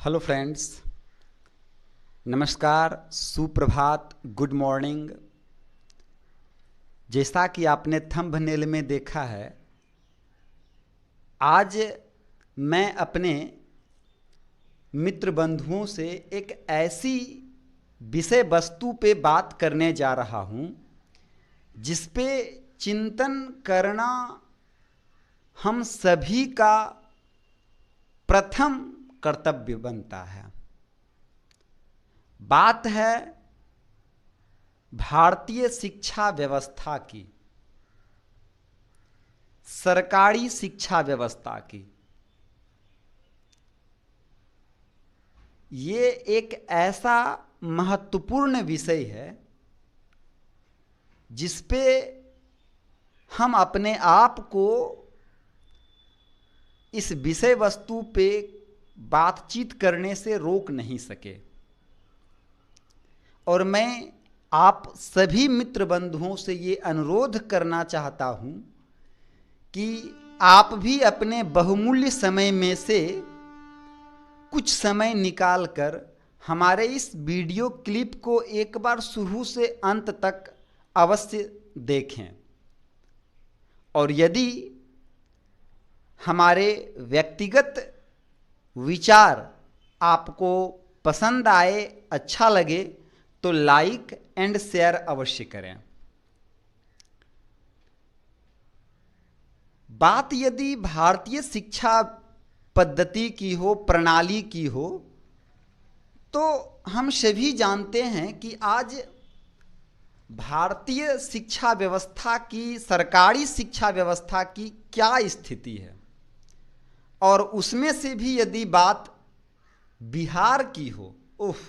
Hello friends, नमस्कार, सुप्रभात, good morning. जैसा कि आपने थंबनेल में देखा है, आज मैं अपने मित्र बंधुओं से एक ऐसी विषय वस्तु पे बात करने जा रहा हूँ जिस पे चिंतन करना हम सभी का प्रथम कर्तव्य बनता है। बात है भारतीय शिक्षा व्यवस्था की, सरकारी शिक्षा व्यवस्था की। ये एक ऐसा महत्वपूर्ण विषय है जिस पे हम अपने आप को इस विषय वस्तु पे बातचीत करने से रोक नहीं सके। और मैं आप सभी मित्र बंधुओं से ये अनुरोध करना चाहता हूँ कि आप भी अपने बहुमूल्य समय में से कुछ समय निकालकर हमारे इस वीडियो क्लिप को एक बार शुरू से अंत तक अवश्य देखें। और यदि हमारे व्यक्तिगत विचार आपको पसंद आए, अच्छा लगे, तो लाइक एंड शेयर अवश्य करें। बात यदि भारतीय शिक्षा पद्धति की हो, प्रणाली की हो, तो हम सभी जानते हैं कि आज भारतीय शिक्षा व्यवस्था की, सरकारी शिक्षा व्यवस्था की क्या स्थिति है। और उसमें से भी यदि बात बिहार की हो, उफ,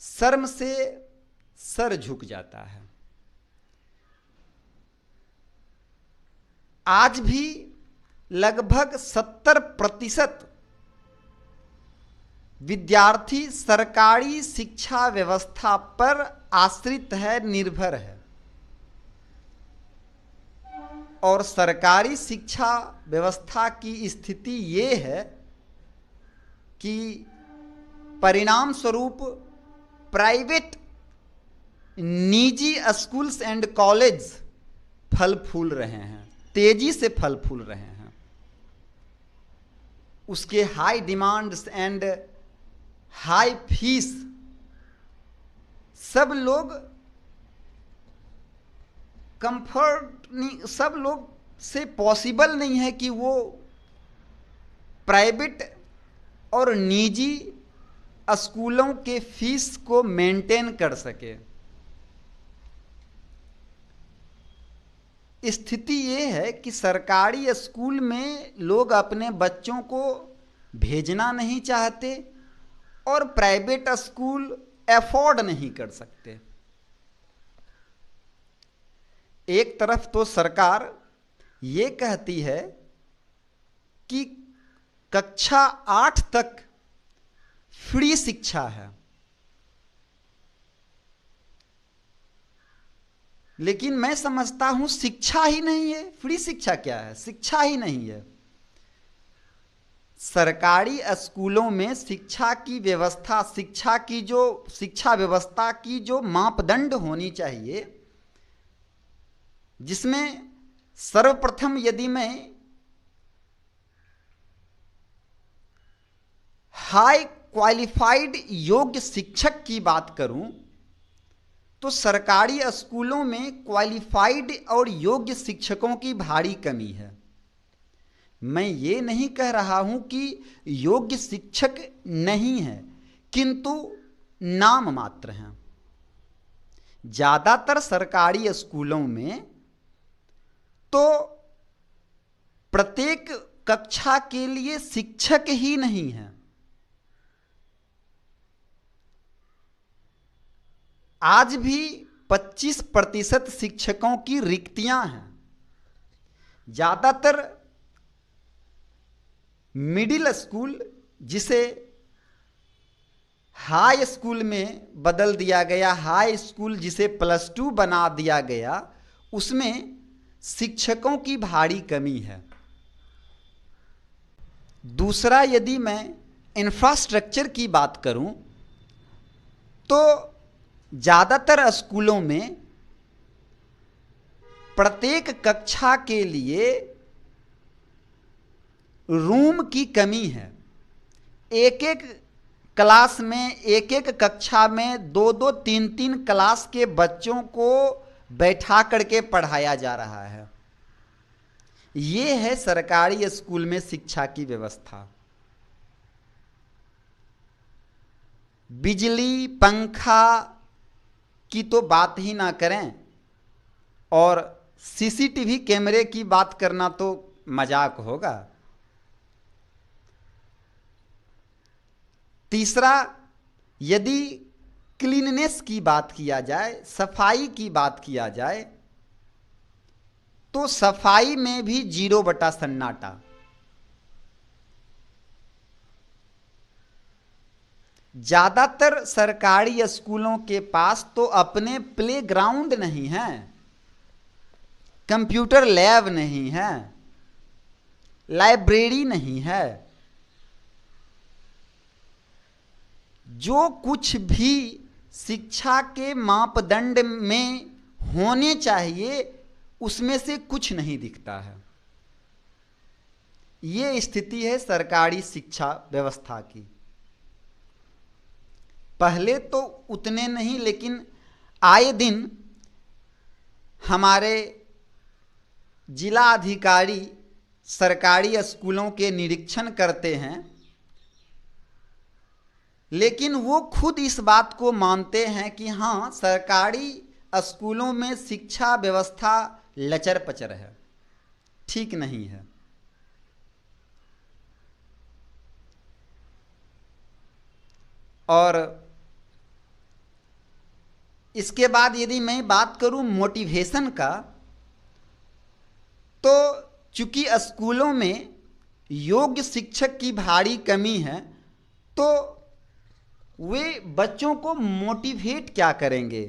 शर्म से सर झुक जाता है। आज भी लगभग 70% विद्यार्थी सरकारी शिक्षा व्यवस्था पर आश्रित है, निर्भर है। और सरकारी शिक्षा व्यवस्था की स्थिति ये है कि परिणाम स्वरूप प्राइवेट निजी स्कूल्स एंड कॉलेज फल फूल रहे हैं, तेजी से फल फूल रहे हैं। उसके high demands and high fees, सब लोग कंफर्ट नहीं, सब लोग से पॉसिबल नहीं है कि वो प्राइवेट और निजी स्कूलों के फीस को मेंटेन कर सके। स्थिति ये है कि सरकारी स्कूल में लोग अपने बच्चों को भेजना नहीं चाहते और प्राइवेट स्कूल अफोर्ड नहीं कर सकते। एक तरफ तो सरकार ये कहती है कि कक्षा 8 तक फ्री शिक्षा है, लेकिन मैं समझता हूं शिक्षा ही नहीं है। फ्री शिक्षा क्या है? शिक्षा ही नहीं है। सरकारी स्कूलों में शिक्षा की व्यवस्था, शिक्षा व्यवस्था की जो मापदंड होनी चाहिए, जिसमें सर्वप्रथम यदि मैं हाई क्वालिफाइड योग्य शिक्षक की बात करूं, तो सरकारी स्कूलों में क्वालिफाइड और योग्य शिक्षकों की भारी कमी है। मैं ये नहीं कह रहा हूं कि योग्य शिक्षक नहीं है, किंतु नाम मात्र हैं। ज्यादातर सरकारी स्कूलों में तो प्रत्येक कक्षा के लिए शिक्षक ही नहीं है। आज भी 25% शिक्षकों की रिक्तियां हैं। ज्यादातर मिडिल स्कूल, जिसे हाई स्कूल में बदल दिया गया, हाई स्कूल जिसे +2 बना दिया गया, उसमें शिक्षकों की भारी कमी है। दूसरा, यदि मैं इंफ्रास्ट्रक्चर की बात करूं तो ज़्यादातर स्कूलों में प्रत्येक कक्षा के लिए रूम की कमी है। एक एक क्लास में, एक एक कक्षा में 2-2, 3-3 क्लास के बच्चों को बैठा करके पढ़ाया जा रहा है। ये है सरकारी स्कूल में शिक्षा की व्यवस्था। बिजली पंखा की तो बात ही ना करें, और सीसीटीवी कैमरे की बात करना तो मजाक होगा। तीसरा, यदि क्लीननेस की बात किया जाए, सफाई की बात किया जाए, तो सफाई में भी 0 सन्नाटा। ज्यादातर सरकारी स्कूलों के पास तो अपने प्लेग्राउंड नहीं है, कंप्यूटर लैब नहीं है, लाइब्रेरी नहीं है। जो कुछ भी शिक्षा के मापदंड में होने चाहिए उसमें से कुछ नहीं दिखता है। ये स्थिति है सरकारी शिक्षा व्यवस्था की। पहले तो उतने नहीं, लेकिन आए दिन हमारे जिला अधिकारी सरकारी स्कूलों के निरीक्षण करते हैं, लेकिन वो खुद इस बात को मानते हैं कि हाँ, सरकारी स्कूलों में शिक्षा व्यवस्था लचर पचर है, ठीक नहीं है। और इसके बाद यदि मैं बात करूं मोटिवेशन का, तो चूंकि स्कूलों में योग्य शिक्षक की भारी कमी है, तो वे बच्चों को मोटिवेट क्या करेंगे,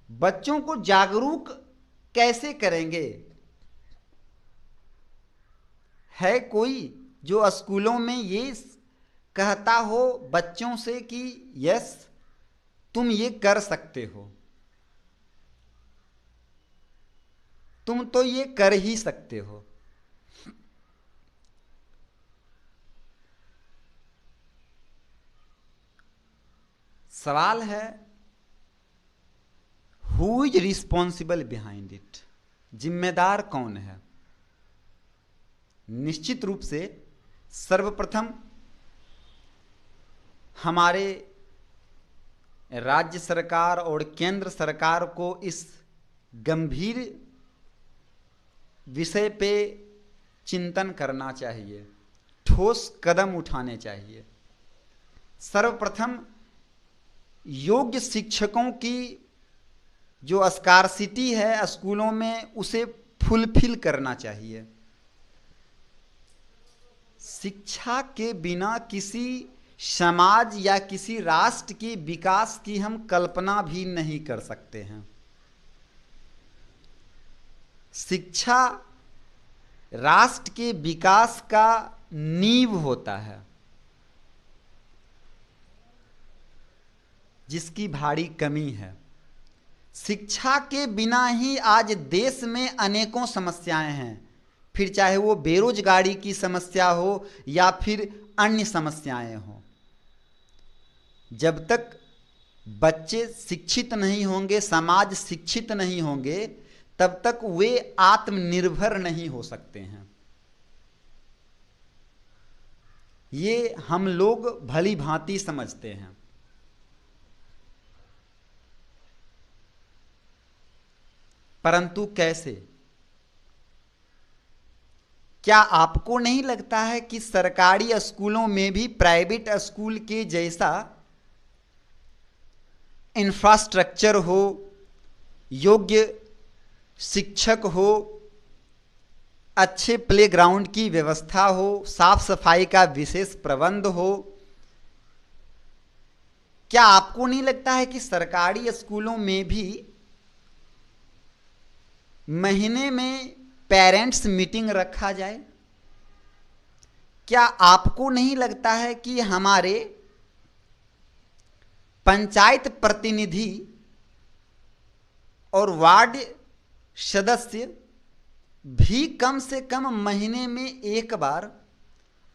बच्चों को जागरूक कैसे करेंगे? है कोई जो स्कूलों में ये कहता हो बच्चों से कि यस, तुम ये कर सकते हो, तुम तो ये कर ही सकते हो? सवाल है, who is responsible behind it? जिम्मेदार कौन है? निश्चित रूप से सर्वप्रथम हमारे राज्य सरकार और केंद्र सरकार को इस गंभीर विषय पे चिंतन करना चाहिए, ठोस कदम उठाने चाहिए। सर्वप्रथम योग्य शिक्षकों की जो स्कार्सिटी है स्कूलों में, उसे फुलफिल करना चाहिए। शिक्षा के बिना किसी समाज या किसी राष्ट्र के विकास की हम कल्पना भी नहीं कर सकते हैं। शिक्षा राष्ट्र के विकास का नींव होता है, जिसकी भारी कमी है। शिक्षा के बिना ही आज देश में अनेकों समस्याएं हैं, फिर चाहे वो बेरोजगारी की समस्या हो या फिर अन्य समस्याएं हों। जब तक बच्चे शिक्षित नहीं होंगे, समाज शिक्षित नहीं होंगे, तब तक वे आत्मनिर्भर नहीं हो सकते हैं। ये हम लोग भली भांति समझते हैं। परंतु कैसे? क्या आपको नहीं लगता है कि सरकारी स्कूलों में भी प्राइवेट स्कूल के जैसा इंफ्रास्ट्रक्चर हो, योग्य शिक्षक हो, अच्छे प्लेग्राउंड की व्यवस्था हो, साफ सफाई का विशेष प्रबंध हो? क्या आपको नहीं लगता है कि सरकारी स्कूलों में भी महीने में पेरेंट्स मीटिंग रखा जाए? क्या आपको नहीं लगता है कि हमारे पंचायत प्रतिनिधि और वार्ड सदस्य भी कम से कम महीने में एक बार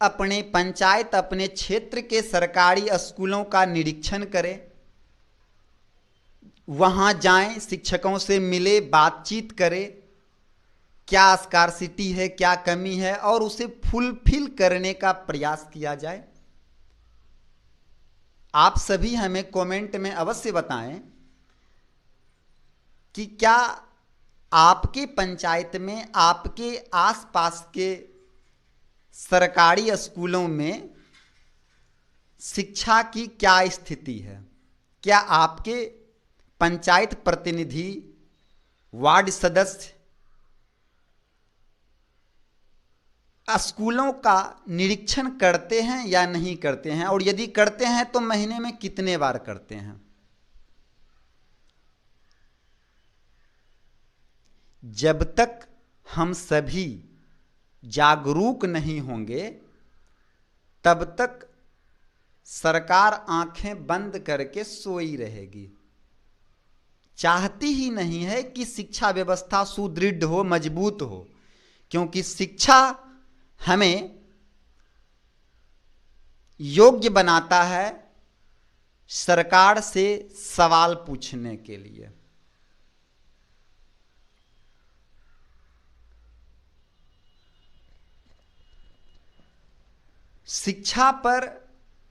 अपने पंचायत, अपने क्षेत्र के सरकारी स्कूलों का निरीक्षण करें, वहां जाएं, शिक्षकों से मिले, बातचीत करें, क्या स्कार्सिटी है, क्या कमी है, और उसे फुलफिल करने का प्रयास किया जाए। आप सभी हमें कमेंट में अवश्य बताएं कि क्या आपके पंचायत में, आपके आसपास के सरकारी स्कूलों में शिक्षा की क्या स्थिति है। क्या आपके पंचायत प्रतिनिधि, वार्ड सदस्य स्कूलों का निरीक्षण करते हैं या नहीं करते हैं, और यदि करते हैं तो महीने में कितने बार करते हैं। जब तक हम सभी जागरूक नहीं होंगे तब तक सरकार आंखें बंद करके सोई रहेगी। चाहती ही नहीं है कि शिक्षा व्यवस्था सुदृढ़ हो, मजबूत हो, क्योंकि शिक्षा हमें योग्य बनाता है सरकार से सवाल पूछने के लिए। शिक्षा पर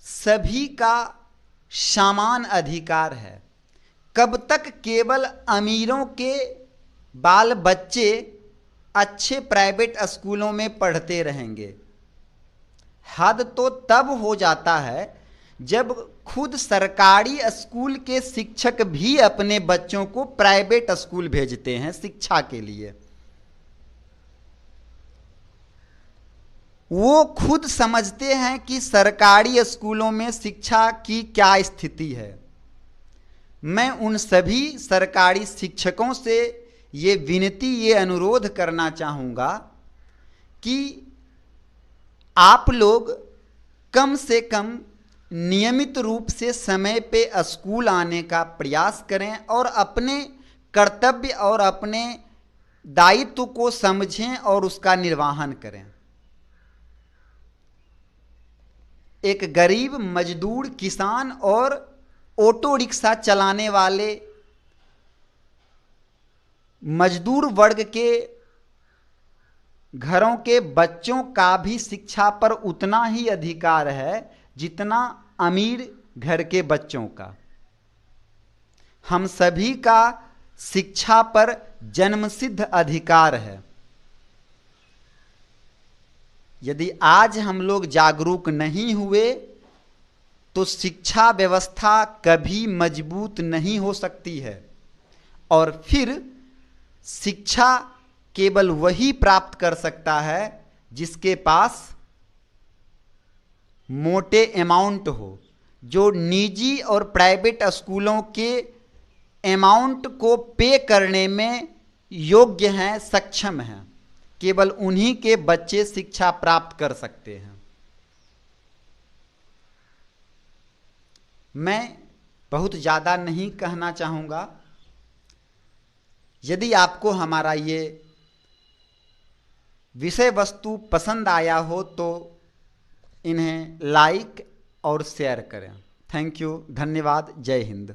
सभी का समान अधिकार है। कब तक केवल अमीरों के बाल बच्चे अच्छे प्राइवेट स्कूलों में पढ़ते रहेंगे। हद तो तब हो जाता है जब खुद सरकारी स्कूल के शिक्षक भी अपने बच्चों को प्राइवेट स्कूल भेजते हैं शिक्षा के लिए। वो खुद समझते हैं कि सरकारी स्कूलों में शिक्षा की क्या स्थिति है। मैं उन सभी सरकारी शिक्षकों से ये विनती, ये अनुरोध करना चाहूँगा कि आप लोग कम से कम नियमित रूप से समय पे स्कूल आने का प्रयास करें और अपने कर्तव्य और अपने दायित्व को समझें और उसका निर्वहन करें। एक गरीब मजदूर, किसान और ऑटो रिक्शा चलाने वाले मजदूर वर्ग के घरों के बच्चों का भी शिक्षा पर उतना ही अधिकार है जितना अमीर घर के बच्चों का। हम सभी का शिक्षा पर जन्मसिद्ध अधिकार है। यदि आज हम लोग जागरूक नहीं हुए तो शिक्षा व्यवस्था कभी मजबूत नहीं हो सकती है, और फिर शिक्षा केवल वही प्राप्त कर सकता है जिसके पास मोटे अमाउंट हो, जो निजी और प्राइवेट स्कूलों के अमाउंट को पे करने में योग्य हैं, सक्षम हैं। केवल उन्हीं के बच्चे शिक्षा प्राप्त कर सकते हैं। मैं बहुत ज़्यादा नहीं कहना चाहूँगा। यदि आपको हमारा ये विषय वस्तु पसंद आया हो तो इन्हें लाइक और शेयर करें। थैंक यू, धन्यवाद, जय हिंद।